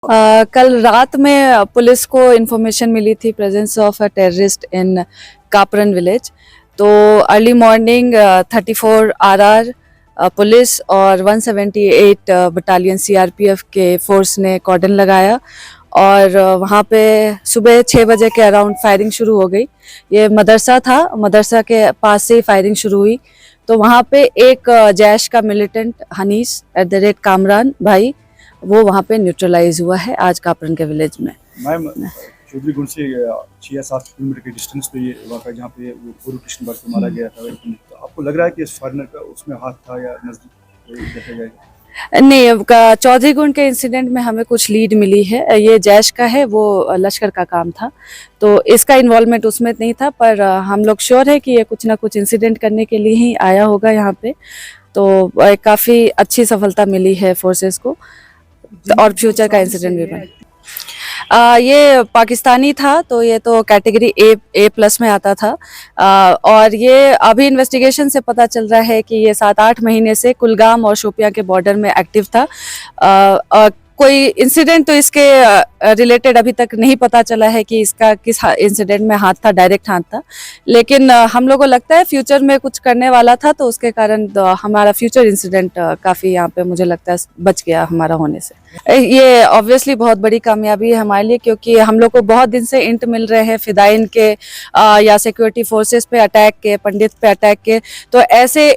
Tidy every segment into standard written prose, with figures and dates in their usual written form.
कल रात में पुलिस को इन्फॉर्मेशन मिली थी presence of a terrorist in Kapran village. तो अर्ली मॉर्निंग 34 आरआर पुलिस और 178 बटालियन सीआरपीएफ के फोर्स ने कॉर्डन लगाया और वहाँ पे सुबह 6 बजे के अराउंड फायरिंग शुरू हो गई। ये मदरसा था, मदरसा के पास से ही फायरिंग शुरू हुई। तो वहाँ पे एक जैश का मिलिटेंट हनीस @ कामरान भाई, वो वहाँ पे न्यूट्रलाइज हुआ है आज कापरन के विलेज में। मैम, चौधरी गुंड से 6 या 7 किलोमीटर के डिस्टेंस पे ये वाक़ा जहाँ पे वो गुरु कृष्ण भट्ट को मारा गया था, तो आपको लग रहा है कि इस फॉरेनर का उसमें हाथ था या नज़दीक देखा जाएगा? नहीं, अब चौधरी गुंड के इंसिडेंट में हमें कुछ लीड मिली है। ये जैश का है, वो लश्कर का काम था, तो इसका इन्वॉल्वमेंट उसमें नहीं था। पर हम लोग श्योर है कि ये कुछ ना कुछ इंसिडेंट करने के लिए ही आया होगा यहाँ पे। तो काफ़ी अच्छी सफलता मिली है फोर्सेस को, और फ्यूचर का इंसिडेंट भी बना। ये पाकिस्तानी था, तो ये तो कैटेगरी A+ में आता था। और ये अभी इन्वेस्टिगेशन से पता चल रहा है कि ये 7-8 महीने से कुलगाम और शोपियां के बॉर्डर में एक्टिव था। कोई इंसिडेंट तो इसके रिलेटेड अभी तक नहीं पता चला है कि इसका किस इंसिडेंट में हाथ था, डायरेक्ट हाथ था। लेकिन हम लोगों को लगता है फ्यूचर में कुछ करने वाला था, तो उसके कारण हमारा फ्यूचर इंसिडेंट काफ़ी यहाँ पे मुझे लगता है बच गया हमारा होने से। ये ऑब्वियसली बहुत बड़ी कामयाबी है हमारे लिए, क्योंकि हम लोग को बहुत दिन से इंट मिल रहे हैं फिदाइन के या सिक्योरिटी फोर्सेस पे अटैक के, पंडित पे अटैक के। तो ऐसे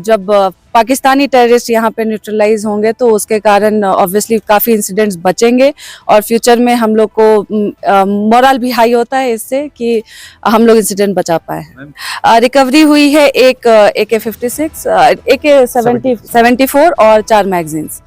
जब पाकिस्तानी टेररिस्ट यहाँ पे न्यूट्रलाइज होंगे, तो उसके कारण ऑब्वियसली काफ़ी इंसिडेंट्स बचेंगे और फ्यूचर में हम लोग को मोरल भी हाई होता है इससे कि हम लोग इंसिडेंट बचा पाए। रिकवरी हुई है एक AK-56, AK-74 और 4 मैगजीन्स।